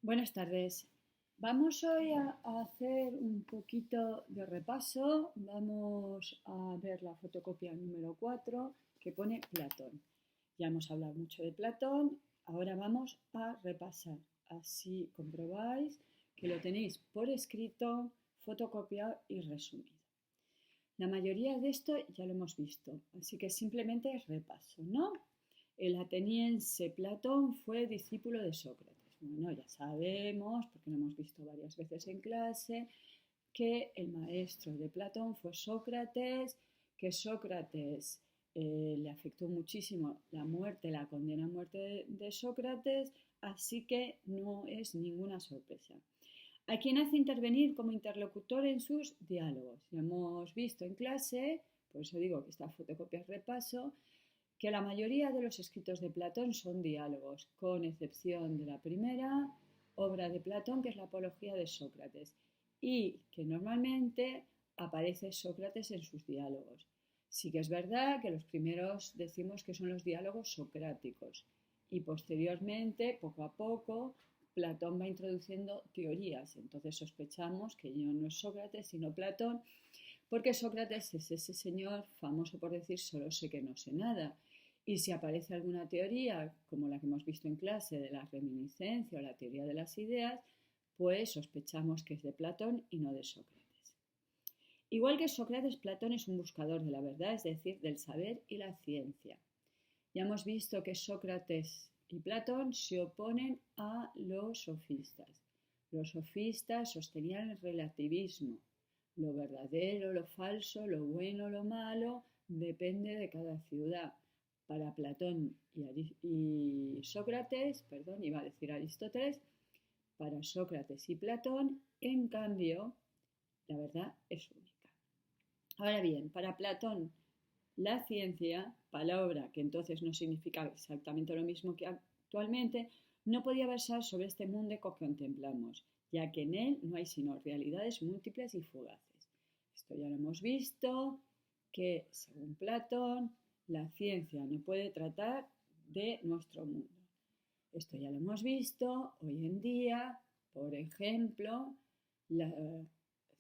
Buenas tardes. Vamos hoy a hacer un poquito de repaso. Vamos a ver la fotocopia número 4 que pone Platón. Ya hemos hablado mucho de Platón, ahora vamos a repasar. Así comprobáis que lo tenéis por escrito, fotocopiado y resumido. La mayoría de esto ya lo hemos visto, así que simplemente es repaso, ¿no? El ateniense Platón fue discípulo de Sócrates. Bueno, ya sabemos, porque lo hemos visto varias veces en clase, que el maestro de Platón fue Sócrates, que Sócrates le afectó muchísimo la muerte, la condena a muerte de Sócrates, así que no es ninguna sorpresa. A quien hace intervenir como interlocutor en sus diálogos. Ya hemos visto en clase, por eso digo que esta fotocopia es repaso, que la mayoría de los escritos de Platón son diálogos, con excepción de la primera obra de Platón, que es la Apología de Sócrates, y que normalmente aparece Sócrates en sus diálogos. Sí que es verdad que los primeros decimos que son los diálogos socráticos y posteriormente, poco a poco, Platón va introduciendo teorías. Entonces sospechamos que ya no es Sócrates, sino Platón, porque Sócrates es ese señor famoso por decir solo sé que no sé nada. Y si aparece alguna teoría, como la que hemos visto en clase de la reminiscencia o la teoría de las ideas, pues sospechamos que es de Platón y no de Sócrates. Igual que Sócrates, Platón es un buscador de la verdad, es decir, del saber y la ciencia. Ya hemos visto que Sócrates y Platón se oponen a los sofistas. Los sofistas sostenían el relativismo. Lo verdadero, lo falso, lo bueno, lo malo, depende de cada ciudad. Para Platón y Sócrates, perdón, iba a decir Aristóteles, para Sócrates y Platón, en cambio, la verdad es única. Ahora bien, para Platón, la ciencia, palabra que entonces no significa exactamente lo mismo que actualmente, no podía versar sobre este mundo que contemplamos, ya que en él no hay sino realidades múltiples y fugaces. Esto ya lo hemos visto, que según Platón, la ciencia no puede tratar de nuestro mundo. Esto ya lo hemos visto hoy en día, por ejemplo, la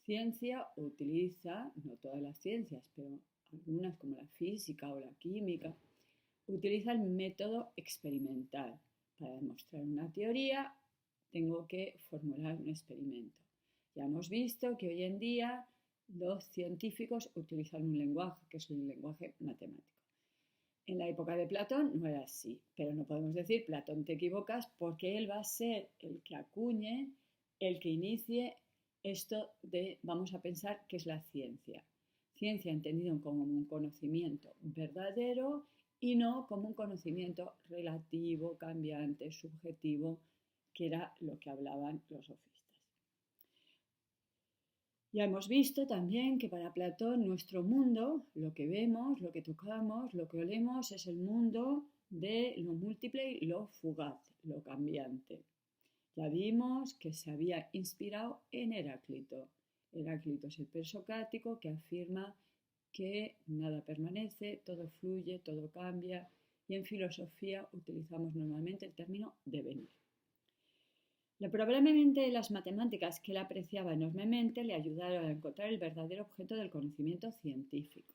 ciencia utiliza, no todas las ciencias, pero algunas como la física o la química, utiliza el método experimental. Para demostrar una teoría tengo que formular un experimento. Ya hemos visto que hoy en día los científicos utilizan un lenguaje que es un lenguaje matemático. En la época de Platón no era así, pero no podemos decir Platón te equivocas porque él va a ser el que acuñe, el que inicie esto de vamos a pensar qué es la ciencia. Ciencia entendido como un conocimiento verdadero y no como un conocimiento relativo, cambiante, subjetivo, que era lo que hablaban los sofistas. Ya hemos visto también que para Platón nuestro mundo, lo que vemos, lo que tocamos, lo que olemos, es el mundo de lo múltiple y lo fugaz, lo cambiante. Ya vimos que se había inspirado en Heráclito. Heráclito es el presocrático que afirma que nada permanece, todo fluye, todo cambia, y en filosofía utilizamos normalmente el término devenir. Probablemente las matemáticas que él apreciaba enormemente le ayudaron a encontrar el verdadero objeto del conocimiento científico.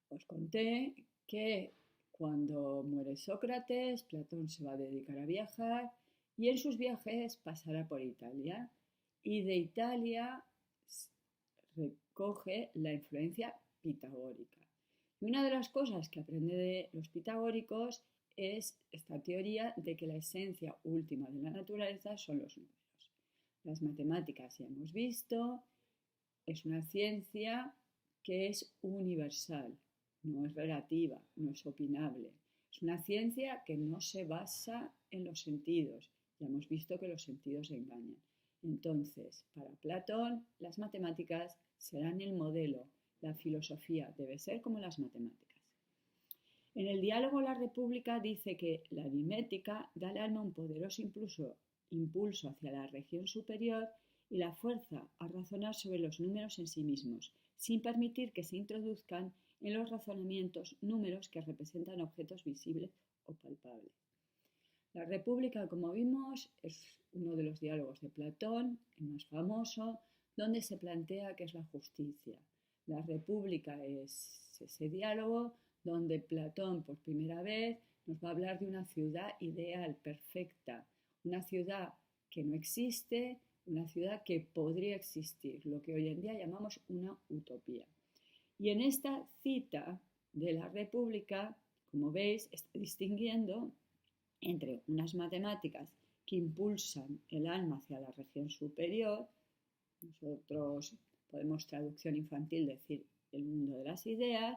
Os conté que cuando muere Sócrates, Platón se va a dedicar a viajar y en sus viajes pasará por Italia. Y de Italia recoge la influencia pitagórica. Y una de las cosas que aprende de los pitagóricos es esta teoría de que la esencia última de la naturaleza son los números. Las matemáticas, ya hemos visto, es una ciencia que es universal, no es relativa, no es opinable. Es una ciencia que no se basa en los sentidos. Ya hemos visto que los sentidos engañan. Entonces, para Platón, las matemáticas serán el modelo. La filosofía debe ser como las matemáticas. En el diálogo La República dice que la aritmética da al alma un poderoso impulso hacia la región superior y la fuerza a razonar sobre los números en sí mismos, sin permitir que se introduzcan en los razonamientos números que representan objetos visibles o palpables. La República, como vimos, es uno de los diálogos de Platón, el más famoso, donde se plantea qué es la justicia. La República es ese diálogo donde Platón por primera vez nos va a hablar de una ciudad ideal, perfecta, una ciudad que no existe, una ciudad que podría existir, lo que hoy en día llamamos una utopía. Y en esta cita de la República, como veis, está distinguiendo entre unas matemáticas que impulsan el alma hacia la región superior, nosotros podemos traducción infantil decir el mundo de las ideas,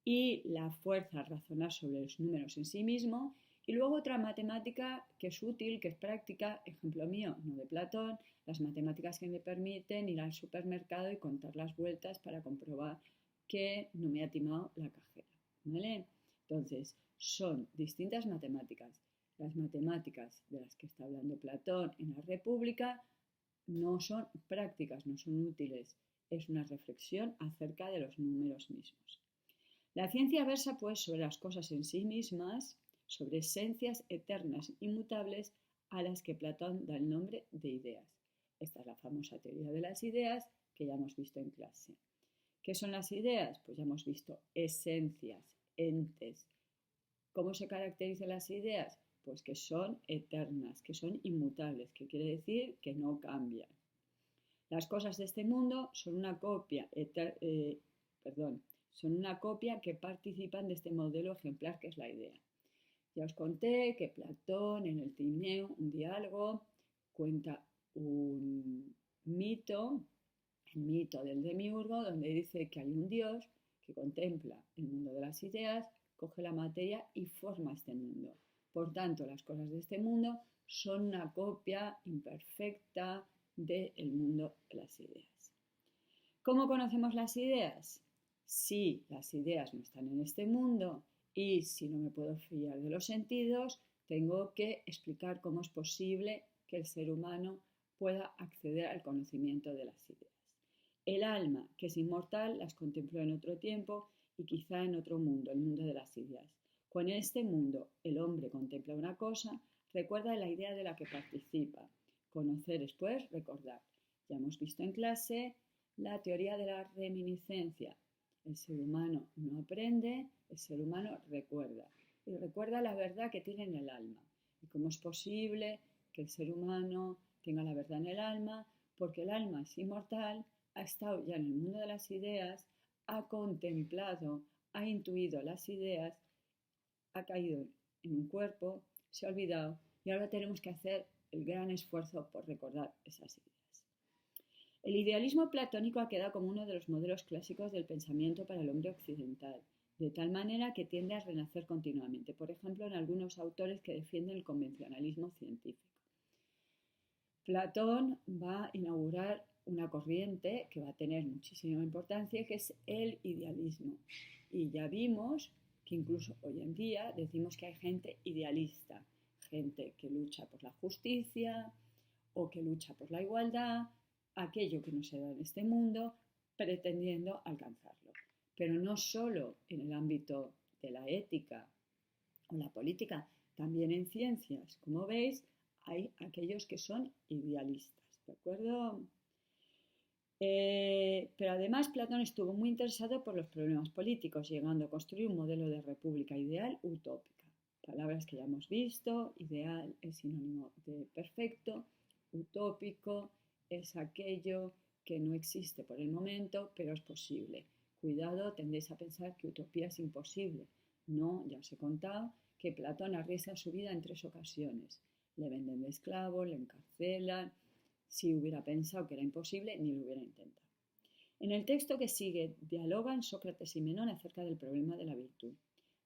y la fuerza a razonar sobre los números en sí mismo, y luego otra matemática que es útil, que es práctica, ejemplo mío, no de Platón, las matemáticas que me permiten ir al supermercado y contar las vueltas para comprobar que no me ha timado la cajera, ¿vale? Entonces, son distintas matemáticas. Las matemáticas de las que está hablando Platón en la República no son prácticas, no son útiles. Es una reflexión acerca de los números mismos. La ciencia versa pues sobre las cosas en sí mismas, sobre esencias eternas, inmutables, a las que Platón da el nombre de ideas. Esta es la famosa teoría de las ideas que ya hemos visto en clase. ¿Qué son las ideas? Pues ya hemos visto esencias, entes. ¿Cómo se caracterizan las ideas? Pues que son eternas, que son inmutables, que quiere decir que no cambian. Las cosas de este mundo son una copia, son una copia que participan de este modelo ejemplar que es la idea. Ya os conté que Platón en el Timeo, un diálogo, cuenta un mito, el mito del demiurgo, donde dice que hay un dios que contempla el mundo de las ideas, coge la materia y forma este mundo. Por tanto, las cosas de este mundo son una copia imperfecta del mundo de las ideas. ¿Cómo conocemos las ideas? Si las ideas no están en este mundo y si no me puedo fiar de los sentidos, tengo que explicar cómo es posible que el ser humano pueda acceder al conocimiento de las ideas. El alma, que es inmortal, las contempló en otro tiempo y quizá en otro mundo, el mundo de las ideas. Cuando en este mundo el hombre contempla una cosa, recuerda la idea de la que participa. Conocer es, pues, recordar. Ya hemos visto en clase la teoría de la reminiscencia. El ser humano no aprende, el ser humano recuerda. Y recuerda la verdad que tiene en el alma. ¿Y cómo es posible que el ser humano tenga la verdad en el alma? Porque el alma es inmortal, ha estado ya en el mundo de las ideas, ha contemplado, ha intuido las ideas, ha caído en un cuerpo, se ha olvidado y ahora tenemos que hacer el gran esfuerzo por recordar esas ideas. El idealismo platónico ha quedado como uno de los modelos clásicos del pensamiento para el hombre occidental, de tal manera que tiende a renacer continuamente, por ejemplo, en algunos autores que defienden el convencionalismo científico. Platón va a inaugurar una corriente que va a tener muchísima importancia, que es el idealismo. Y ya vimos que incluso hoy en día decimos que hay gente idealista, gente que lucha por la justicia o que lucha por la igualdad, aquello que no se da en este mundo, pretendiendo alcanzarlo. Pero no solo en el ámbito de la ética o la política, también en ciencias. Como veis, hay aquellos que son idealistas, ¿de acuerdo? Pero además Platón estuvo muy interesado por los problemas políticos, llegando a construir un modelo de república ideal utópica. Palabras que ya hemos visto, ideal es sinónimo de perfecto, utópico es aquello que no existe por el momento, pero es posible. Cuidado, tendéis a pensar que utopía es imposible. No, ya os he contado que Platón arriesga su vida en 3 ocasiones. Le venden de esclavo, le encarcelan. Si hubiera pensado que era imposible, ni lo hubiera intentado. En el texto que sigue, dialogan Sócrates y Menón acerca del problema de la virtud.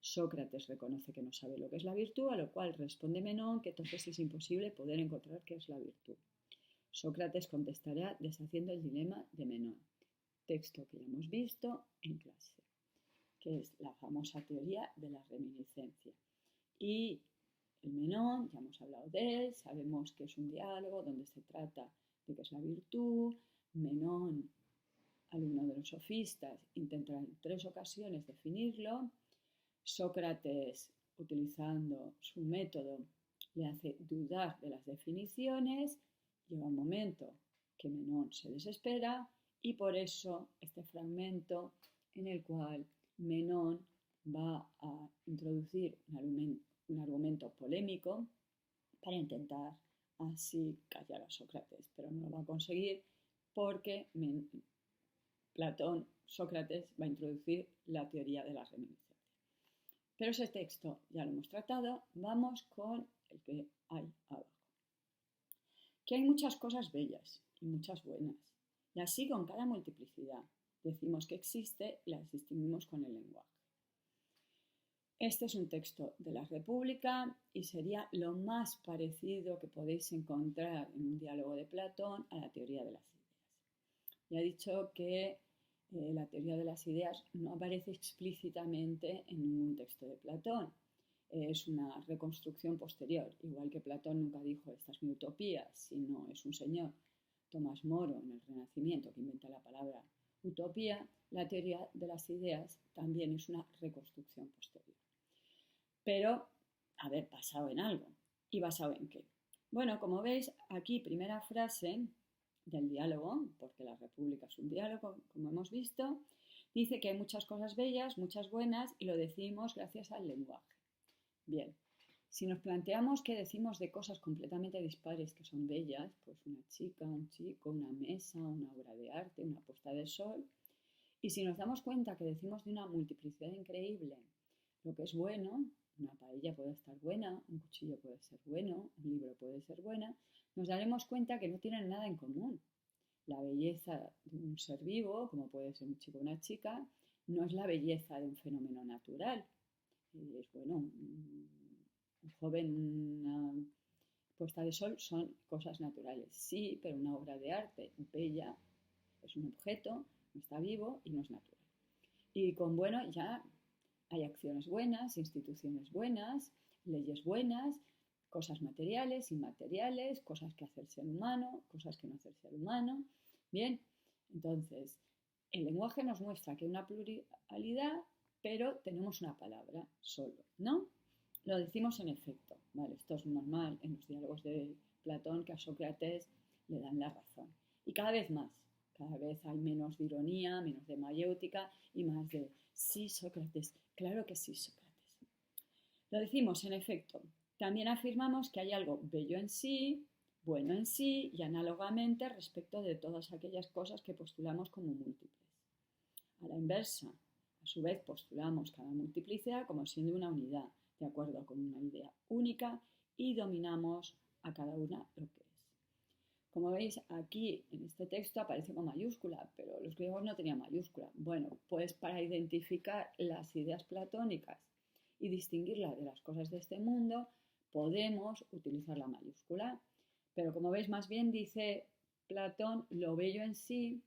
Sócrates reconoce que no sabe lo que es la virtud, a lo cual responde Menón que entonces es imposible poder encontrar qué es la virtud. Sócrates contestará deshaciendo el dilema de Menón, texto que ya hemos visto en clase, que es la famosa teoría de la reminiscencia. Y el Menón, ya hemos hablado de él, sabemos que es un diálogo donde se trata de qué es la virtud. Menón, alumno de los sofistas, intenta en 3 ocasiones definirlo. Sócrates, utilizando su método, le hace dudar de las definiciones, llega un momento que Menón se desespera y por eso este fragmento en el cual Menón va a introducir un argumento polémico para intentar así callar a Sócrates, pero no lo va a conseguir porque Sócrates va a introducir la teoría de la reminiscencia. Pero ese texto ya lo hemos tratado, vamos con el que hay abajo. Que hay muchas cosas bellas y muchas buenas, y así con cada multiplicidad decimos que existe y las distinguimos con el lenguaje. Este es un texto de la República y sería lo más parecido que podéis encontrar en un diálogo de Platón a la teoría de las ideas. Ya he dicho que la teoría de las ideas no aparece explícitamente en ningún texto de Platón. Es una reconstrucción posterior, igual que Platón nunca dijo esta es mi utopía, sino es un señor, Tomás Moro, en el Renacimiento, que inventa la palabra utopía. La teoría de las ideas también es una reconstrucción posterior. Pero haber basado en algo. ¿Y basado en qué? Bueno, como veis, aquí primera frase del diálogo, porque la República es un diálogo, como hemos visto, dice que hay muchas cosas bellas, muchas buenas, y lo decimos gracias al lenguaje. Bien, si nos planteamos qué decimos de cosas completamente dispares que son bellas, pues una chica, un chico, una mesa, una obra de arte, una puesta de sol, y si nos damos cuenta que decimos de una multiplicidad increíble lo que es bueno, una paella puede estar buena, un cuchillo puede ser bueno, un libro puede ser buena, nos daremos cuenta que no tienen nada en común. La belleza de un ser vivo, como puede ser un chico o una chica, no es la belleza de un fenómeno natural. Es bueno, un joven, una puesta de sol son cosas naturales. Sí, pero una obra de arte bella es un objeto, no está vivo y no es natural. Y con bueno ya hay acciones buenas, instituciones buenas, leyes buenas, cosas materiales, inmateriales, cosas que hace el ser humano, cosas que no hace el ser humano. Bien, entonces, el lenguaje nos muestra que hay una pluralidad, pero tenemos una palabra solo, ¿no? Lo decimos en efecto, ¿vale? Esto es normal en los diálogos de Platón, que a Sócrates le dan la razón. Y cada vez más, cada vez hay menos de ironía, menos de mayéutica y más de sí, Sócrates, claro que sí, Sócrates. Lo decimos en efecto. También afirmamos que hay algo bello en sí, bueno en sí y análogamente respecto de todas aquellas cosas que postulamos como múltiples. A la inversa, a su vez postulamos cada multiplicidad como siendo una unidad, de acuerdo con una idea única, y dominamos a cada una lo que es. Como veis, aquí en este texto aparece con mayúscula, pero los griegos no tenían mayúscula. Bueno, pues para identificar las ideas platónicas y distinguirlas de las cosas de este mundo, podemos utilizar la mayúscula. Pero como veis, más bien dice Platón lo bello en sí,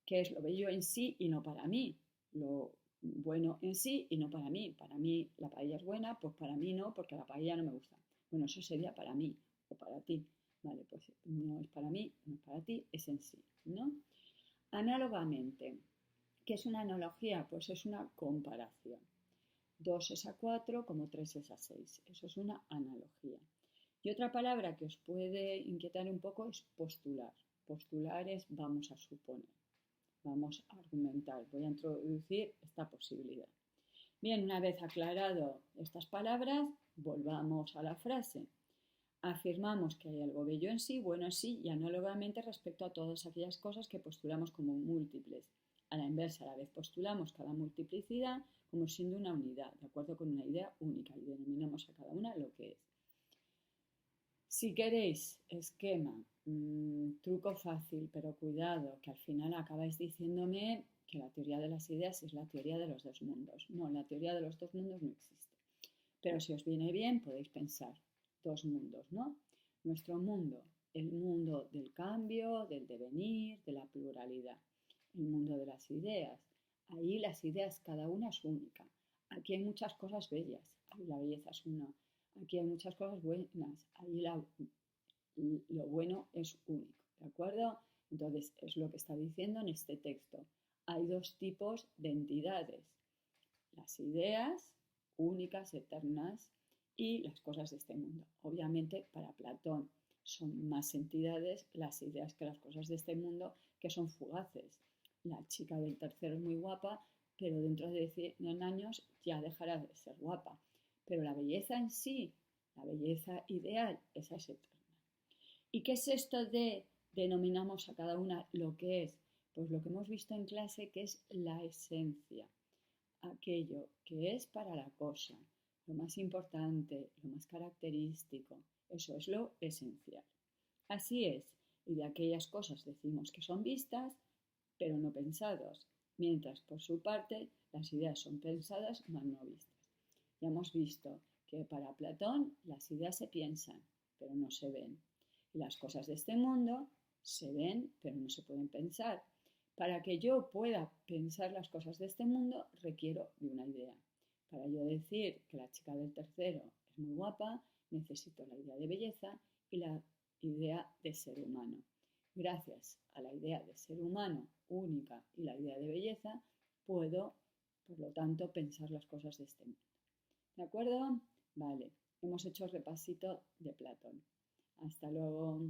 que es lo bello en sí y no para mí. Lo bueno en sí y no para mí. Para mí la paella es buena, pues para mí no, porque la paella no me gusta. Bueno, eso sería para mí o para ti. Vale, pues no es para mí, no es para ti, es en sí, ¿no? Análogamente, ¿qué es una analogía? Pues es una comparación. 2 es a 4 como 3 es a 6. Eso es una analogía. Y otra palabra que os puede inquietar un poco es postular. Postular es vamos a suponer, vamos a argumentar. Voy a introducir esta posibilidad. Bien, una vez aclarado estas palabras, volvamos a la frase. Afirmamos que hay algo bello en sí, bueno en sí y análogamente respecto a todas aquellas cosas que postulamos como múltiples. A la inversa, a la vez postulamos cada multiplicidad como siendo una unidad, de acuerdo con una idea única, y denominamos a cada una lo que es. Si queréis esquema, truco fácil, pero cuidado, que al final acabáis diciéndome que la teoría de las ideas es la teoría de los dos mundos. No, la teoría de los dos mundos no existe. Pero si os viene bien, podéis pensar dos mundos, ¿no? Nuestro mundo, el mundo del cambio, del devenir, de la pluralidad. El mundo de las ideas. Ahí las ideas, cada una es única. Aquí hay muchas cosas bellas. Ahí la belleza es una. Aquí hay muchas cosas buenas. Ahí lo bueno es único. ¿De acuerdo? Entonces, es lo que está diciendo en este texto. Hay dos tipos de entidades. Las ideas únicas, eternas, y las cosas de este mundo. Obviamente, para Platón son más entidades las ideas que las cosas de este mundo, que son fugaces. La chica del tercero es muy guapa, pero dentro de 100 años ya dejará de ser guapa. Pero la belleza en sí, la belleza ideal, esa es eterna. ¿Y qué es esto de denominamos a cada una lo que es? Pues lo que hemos visto en clase, que es la esencia, aquello que es para la cosa, lo más importante, lo más característico, eso es lo esencial. Así es, y de aquellas cosas decimos que son vistas, pero no pensados, mientras por su parte las ideas son pensadas, mas no vistas. Ya hemos visto que para Platón las ideas se piensan, pero no se ven. Y las cosas de este mundo se ven, pero no se pueden pensar. Para que yo pueda pensar las cosas de este mundo, requiero de una idea. Para yo decir que la chica del tercero es muy guapa, necesito la idea de belleza y la idea de ser humano. Gracias a la idea de ser humano única y la idea de belleza, puedo, por lo tanto, pensar las cosas de este mundo. ¿De acuerdo? Vale, hemos hecho el repasito de Platón. Hasta luego.